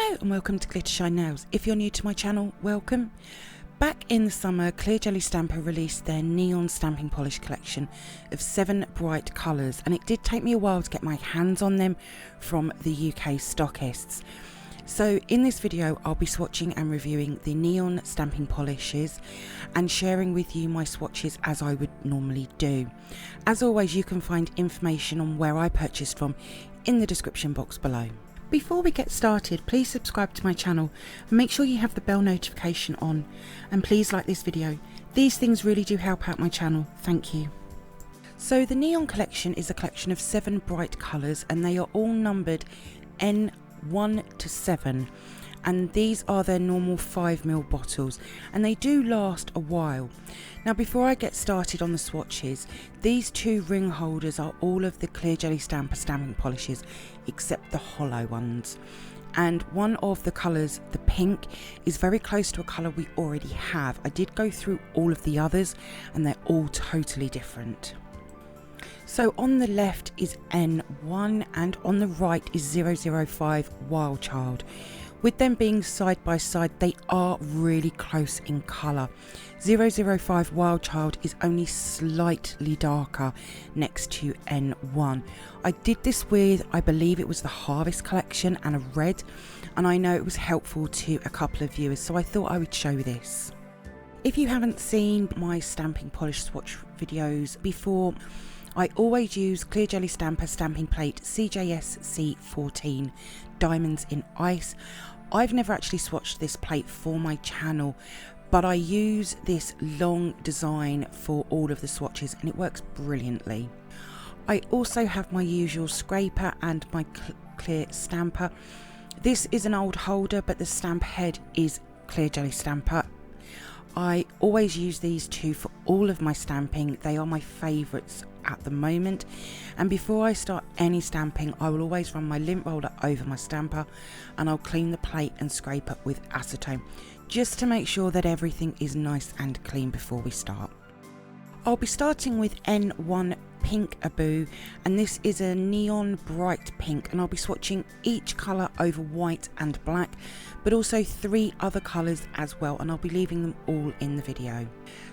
Hello and welcome to glittershinenails. If you're new to my channel, welcome. Back in the summer, Clear Jelly Stamper released their neon stamping polish collection of 7 bright colours, and it did take me a while to get my hands on them from the UK stockists. So in this video I'll be swatching and reviewing the neon stamping polishes and sharing with you my swatches as I would normally do. As always, you can find information on where I purchased from in the description box below. Before we get started, please subscribe to my channel and make sure you have the bell notification on, and please like this video. These things really do help out my channel, thank you. So the neon collection is a collection of 7 bright colours, and they are all numbered N1 to 7, and these are their normal 5ml bottles, and they do last a while. Now before I get started on the swatches, these 2 ring holders are all of the Clear Jelly Stamper stamping polishes except the hollow ones, and one of the colours, the pink, is very close to a colour we already have. I did go through all of the others and they're all totally different. So on the left is N1 and on the right is 005 Wild Child. With them being side by side, they are really close in colour. 005 Wild Child is only slightly darker next to N1. I did this with, I believe it was the Harvest collection, and a red, and I know it was helpful to a couple of viewers, so I thought I would show this. If you haven't seen my stamping polish swatch videos before, I always use Clear Jelly Stamper stamping plate CJS C14 Diamonds in Ice. I've never actually swatched this plate for my channel, but I use this long design for all of the swatches and it works brilliantly. I also have my usual scraper and my clear stamper. This is an old holder, but the stamp head is Clear Jelly Stamper. I always use these 2 for all of my stamping. They are my favourites at the moment, and before I start any stamping I will always run my lint roller over my stamper, and I'll clean the plate and scrape it with acetone just to make sure that everything is nice and clean before we start. I'll be starting with N1 Pinkaboo, and this is a neon bright pink, and I'll be swatching each colour over white and black, but also 3 other colours as well, and I'll be leaving them all in the video.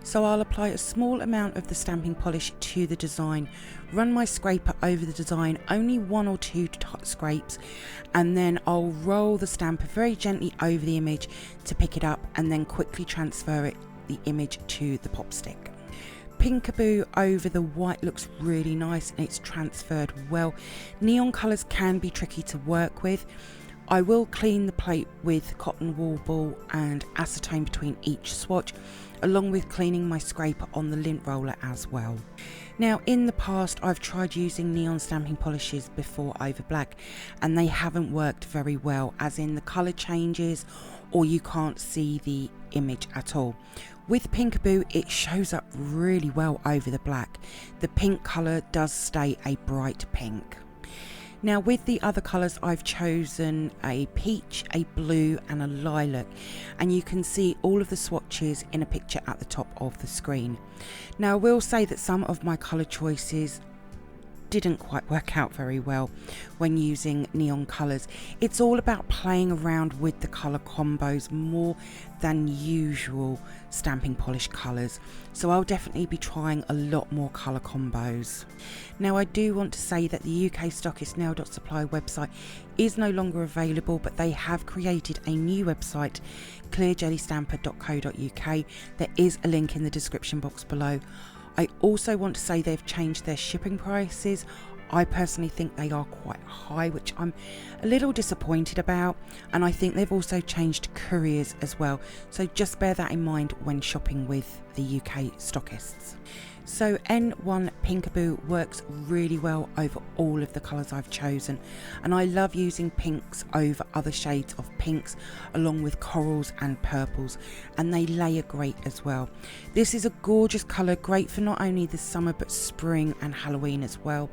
So I'll apply a small amount of the stamping polish to the design, run my scraper over the design, only 1 or 2 scrapes, and then I'll roll the stamper very gently over the image to pick it up, and then quickly transfer the image to the pop stick. Pinkaboo over the white looks really nice and it's transferred well. Neon colours can be tricky to work with. I will clean the plate with cotton wool ball and acetone between each swatch, along with cleaning my scraper on the lint roller as well. Now in the past I've tried using neon stamping polishes before over black, and they haven't worked very well, as in the colour changes or you can't see the image at all. With Pinkaboo it shows up really well over the black. The pink colour does stay a bright pink. Now with the other colours I've chosen a peach, a blue and a lilac, and you can see all of the swatches in a picture at the top of the screen. Now I will say that some of my colour choices didn't quite work out very well when using neon colours. It's all about playing around with the colour combos more than usual stamping polish colours, so I'll definitely be trying a lot more colour combos. Now I do want to say that the UK stockist Nail.Supply website is no longer available, but they have created a new website, clearjellystamper.co.uk. There is a link in the description box below. I also want to say they've changed their shipping prices. I personally think they are quite high, which I'm a little disappointed about, and I think they've also changed couriers as well, so just bear that in mind when shopping with the UK stockists. So N1 Pinkaboo works really well over all of the colours I've chosen, and I love using pinks over other shades of pinks along with corals and purples, and they layer great as well. This is a gorgeous colour, great for not only the summer but spring and Halloween as well.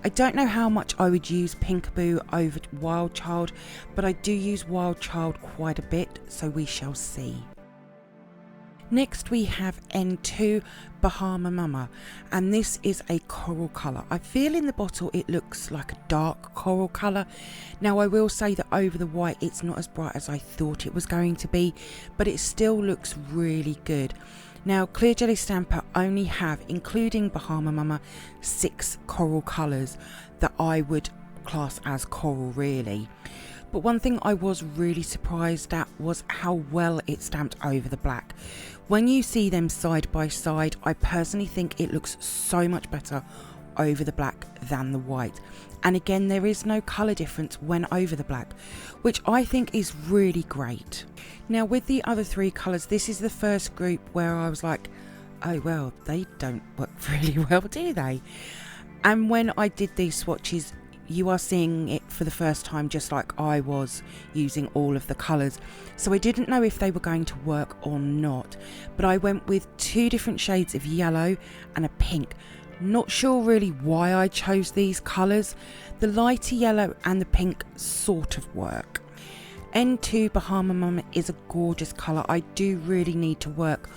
I don't know how much I would use Pinkaboo over Wild Child, but I do use Wild Child quite a bit, so we shall see. Next we have N2 Bahama Mama, and this is a coral colour. I feel in the bottle it looks like a dark coral colour. Now I will say that over the white it's not as bright as I thought it was going to be, but it still looks really good. Now Clear Jelly Stamper only have, including Bahama Mama, 6 coral colours that I would class as coral really. But one thing I was really surprised at was how well it stamped over the black. When you see them side by side, I personally think it looks so much better over the black than the white. And again, there is no colour difference when over the black, which I think is really great. Now with the other 3 colours, this is the first group where I was like, oh well, they don't work really well, do they? And when I did these swatches, you are seeing it for the first time just like I was, using all of the colours. So I didn't know if they were going to work or not, but I went with 2 different shades of yellow and a pink. Not sure really why I chose these colours. The lighter yellow and the pink sort of work. N2 Bahama Mama is a gorgeous colour. I do really need to work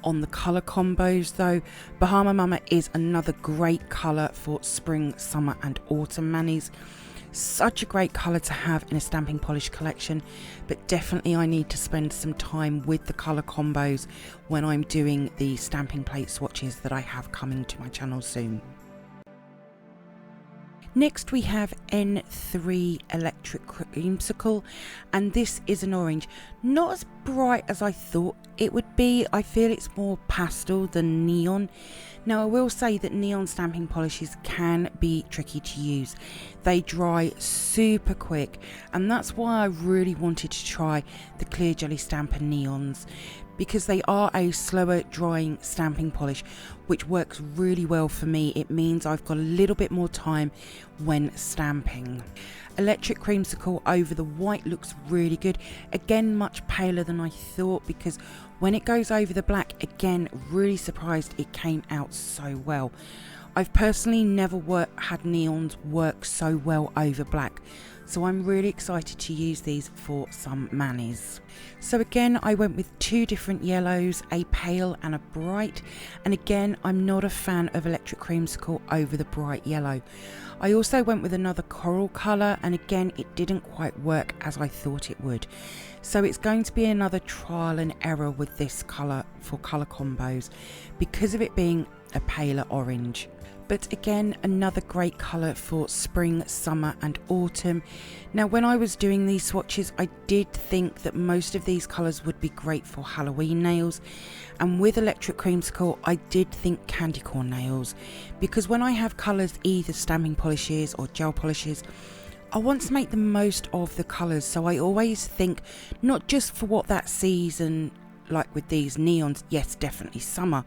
on the colour combos though. Bahama Mama is another great colour for spring, summer and autumn manis. Such a great colour to have in a stamping polish collection, but definitely I need to spend some time with the colour combos when I'm doing the stamping plate swatches that I have coming to my channel soon. Next we have N3 Electric Creamsicle, and this is an orange. Not as bright as I thought it would be. I feel it's more pastel than neon. Now I will say that neon stamping polishes can be tricky to use. They dry super quick, and that's why I really wanted to try the Clear Jelly Stamper neons, because they are a slower drying stamping polish, which works really well for me. It means I've got a little bit more time when stamping. Electric Creamsicle over the white looks really good. Again, much paler than I thought, because when it goes over the black, again, really surprised it came out so well. I've personally never had neons work so well over black, so I'm really excited to use these for some manis. So again, I went with 2 different yellows, a pale and a bright, and again, I'm not a fan of Electric Creamsicle over the bright yellow. I also went with another coral colour, and again, it didn't quite work as I thought it would. So it's going to be another trial and error with this colour for colour combos, because of it being a paler orange. But again, another great colour for spring, summer and autumn. Now when I was doing these swatches, I did think that most of these colours would be great for Halloween nails, and with Electric Creamsicle I did think candy corn nails, because when I have colours, either stamping polishes or gel polishes, I want to make the most of the colours. So I always think, not just for what that season, like with these neons, yes definitely summer,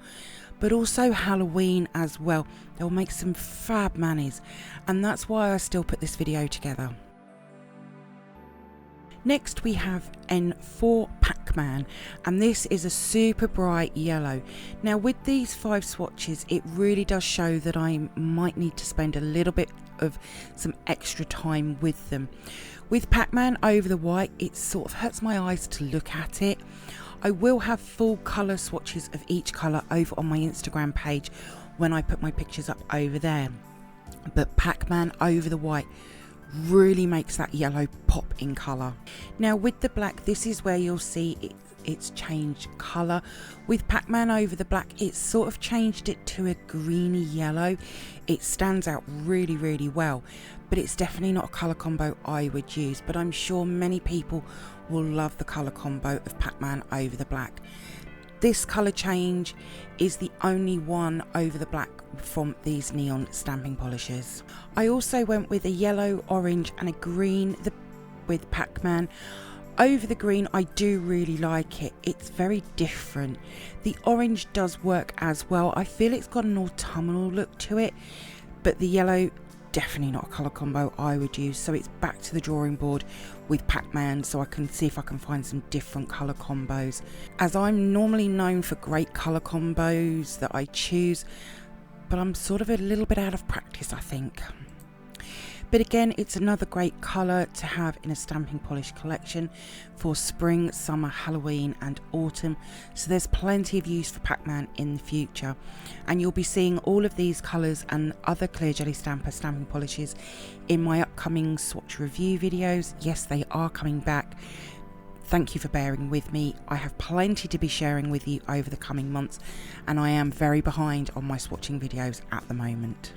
but also Halloween as well. They'll make some fab manis, and that's why I still put this video together. Next we have N4 PacMan, and this is a super bright yellow. Now with these 5 swatches, it really does show that I might need to spend a little bit of some extra time with them. With PacMan over the white, it sort of hurts my eyes to look at it. I will have full colour swatches of each colour over on my Instagram page when I put my pictures up over there. But PacMan over the white really makes that yellow pop in colour. Now with the black, this is where you'll see it's changed colour. With PacMan over the black, it's sort of changed it to a greeny yellow. It stands out really, really well, but it's definitely not a colour combo I would use, but I'm sure many people will love the colour combo of PacMan over the black. This colour change is the only one over the black from these neon stamping polishes. I also went with a yellow, orange and a green with PacMan. Over the green, I do really like it. It's very different. The orange does work as well. I feel it's got an autumnal look to it, but the yellow, definitely not a colour combo I would use. So it's back to the drawing board with PacMan, so I can see if I can find some different colour combos. As I'm normally known for great colour combos that I choose, but I'm sort of a little bit out of practice, I think. But again, it's another great colour to have in a stamping polish collection for spring, summer, Halloween and autumn. So there's plenty of use for PacMan in the future. And you'll be seeing all of these colours and other Clear Jelly Stamper stamping polishes in my upcoming swatch review videos. Yes, they are coming back. Thank you for bearing with me. I have plenty to be sharing with you over the coming months, and I am very behind on my swatching videos at the moment.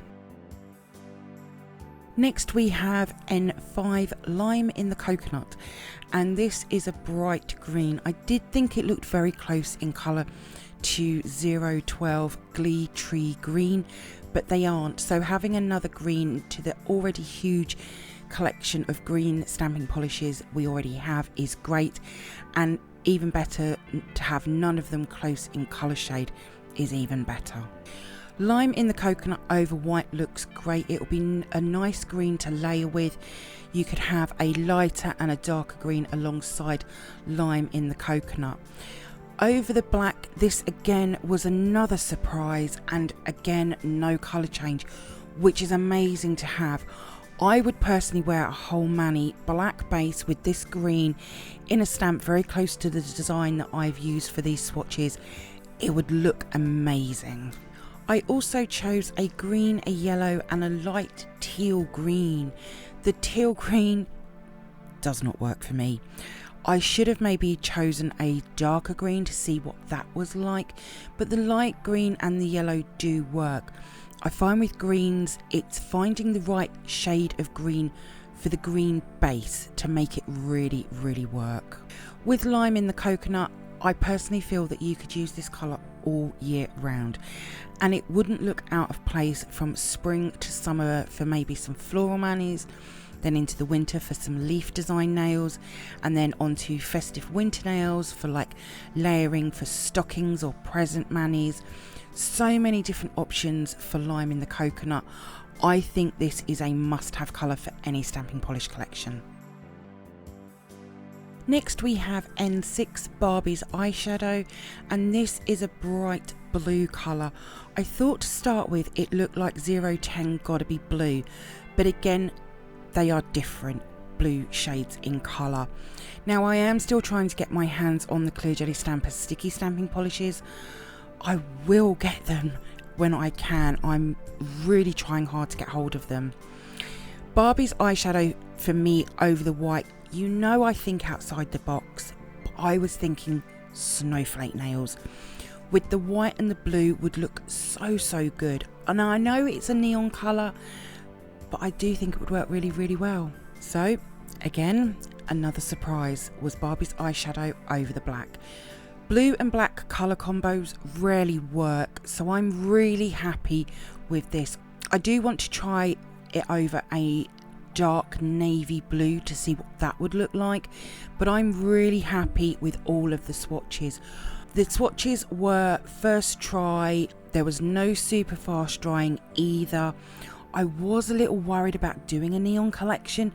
Next we have N5 Lime in the Coconut, and this is a bright green. I did think it looked very close in colour to 012 Glee Tree Green, but they aren't. So having another green to the already huge collection of green stamping polishes we already have is great, and even better to have none of them close in colour shade is even better. Lime in the Coconut over white looks great. It will be a nice green to layer with. You could have a lighter and a darker green alongside Lime in the Coconut. Over the black, this again was another surprise, and again no colour change, which is amazing to have. I would personally wear a whole mani black base with this green in a stamp very close to the design that I've used for these swatches. It would look amazing. I also chose a green, a yellow and a light teal green. The teal green does not work for me. I should have maybe chosen a darker green to see what that was like, but the light green and the yellow do work. I find with greens, it's finding the right shade of green for the green base to make it really, really work. With Lime in the Coconut, I personally feel that you could use this colour all year round, and it wouldn't look out of place from spring to summer for maybe some floral manis, then into the winter for some leaf design nails, and then onto festive winter nails for like layering for stockings or present manis. So many different options for Lime in the Coconut. I think this is a must-have colour for any stamping polish collection. Next we have N6 Barbies Eyeshadow, and this is a bright blue colour. I thought to start with it looked like 010 Gotta Be Blue, but again they are different blue shades in colour. Now I am still trying to get my hands on the Clear Jelly Stamper sticky stamping polishes. I will get them when I can. I'm really trying hard to get hold of them. Barbie's Eyeshadow for me over the white. You know, I think outside the box, but I was thinking snowflake nails. With the white and the blue would look so good. And I know it's a neon colour, but I do think it would work really, really well. So again, another surprise was Barbie's Eyeshadow over the black. Blue and black colour combos rarely work, so I'm really happy with this. I do want to try it over a dark navy blue to see what that would look like, but I'm really happy with all of the swatches. The swatches were first try, there was no super fast drying either. I was a little worried about doing a neon collection,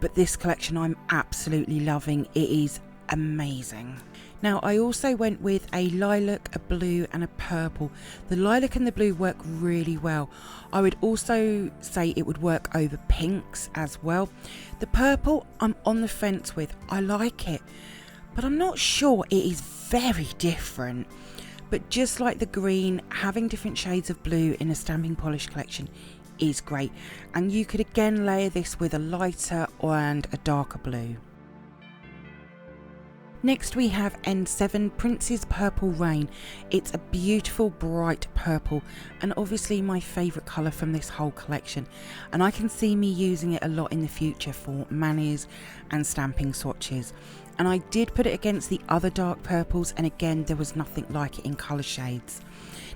but this collection I'm absolutely loving. It is amazing. Now I also went with a lilac, a blue and a purple. The lilac and the blue work really well. I would also say it would work over pinks as well. The purple I'm on the fence with. I like it, but I'm not sure. It is very different. But just like the green, having different shades of blue in a stamping polish collection is great. And you could again layer this with a lighter and a darker blue. Next we have N7 Prince's Purple Rain. It's a beautiful bright purple and obviously my favourite colour from this whole collection, and I can see me using it a lot in the future for manis and stamping swatches. And I did put it against the other dark purples, and again there was nothing like it in colour shades.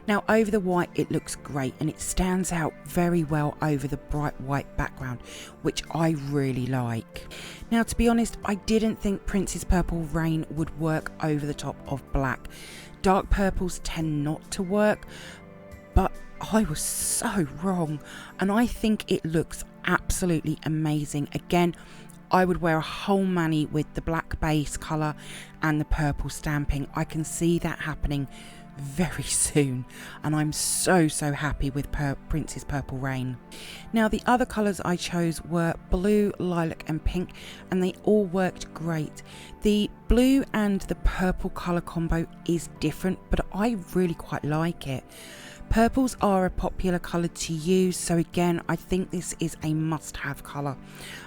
Now over the white it looks great and it stands out very well over the bright white background, which I really like. Now to be honest, I didn't think Prince's Purple Rain would work over the top of black. Dark purples tend not to work, but I was so wrong, and I think it looks absolutely amazing. Again, I would wear a whole mani with the black base colour and the purple stamping. I can see that happening very soon, and I'm so happy with Prince's Purple Rain. Now the other colours I chose were blue, lilac and pink, and they all worked great. The blue and the purple colour combo is different, but I really quite like it. Purples are a popular colour to use, so again I think this is a must-have colour,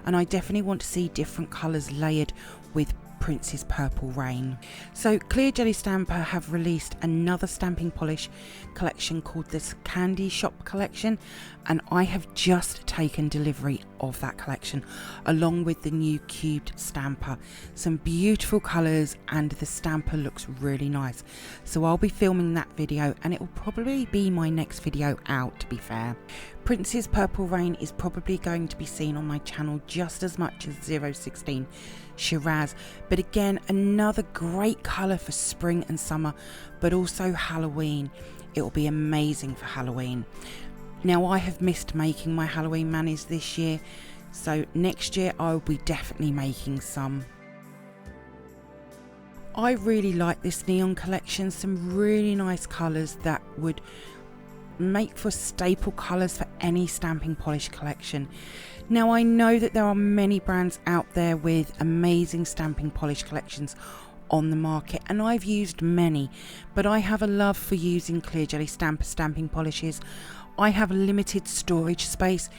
and I definitely want to see different colours layered with Prince's Purple Rain. So Clear Jelly Stamper have released another stamping polish collection called this Candy Shop collection, and I have just taken delivery of that collection along with the new cubed stamper. Some beautiful colours, and the stamper looks really nice, so I'll be filming that video, and it will probably be my next video out, to be fair. Prince's Purple Rain is probably going to be seen on my channel just as much as 016 Shiraz, but again another great colour for spring and summer, but also Halloween. It will be amazing for Halloween. Now I have missed making my Halloween manis this year, so next year I will be definitely making some. I really like this neon collection, some really nice colours that would make for staple colours for any stamping polish collection. Now I know that there are many brands out there with amazing stamping polish collections on the market, and I've used many, but I have a love for using Clear Jelly Stamper stamping polishes. I have limited storage space,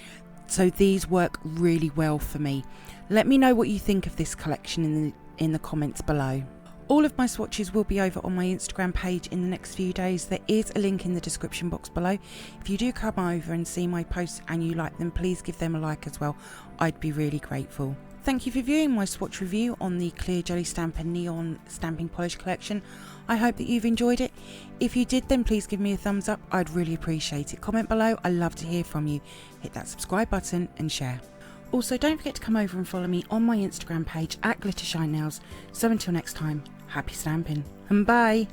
so these work really well for me. Let me know what you think of this collection in the comments below. All of my swatches will be over on my Instagram page in the next few days. There is a link in the description box below. If you do come over and see my posts and you like them, please give them a like as well. I'd be really grateful. Thank you for viewing my swatch review on the Clear Jelly Stamper Neon Stamping Polish collection. I hope that you've enjoyed it. If you did, then please give me a thumbs up. I'd really appreciate it. Comment below. I love to hear from you. Hit that subscribe button and share. Also, don't forget to come over and follow me on my Instagram page at glittershinenails. So until next time, happy stamping and bye!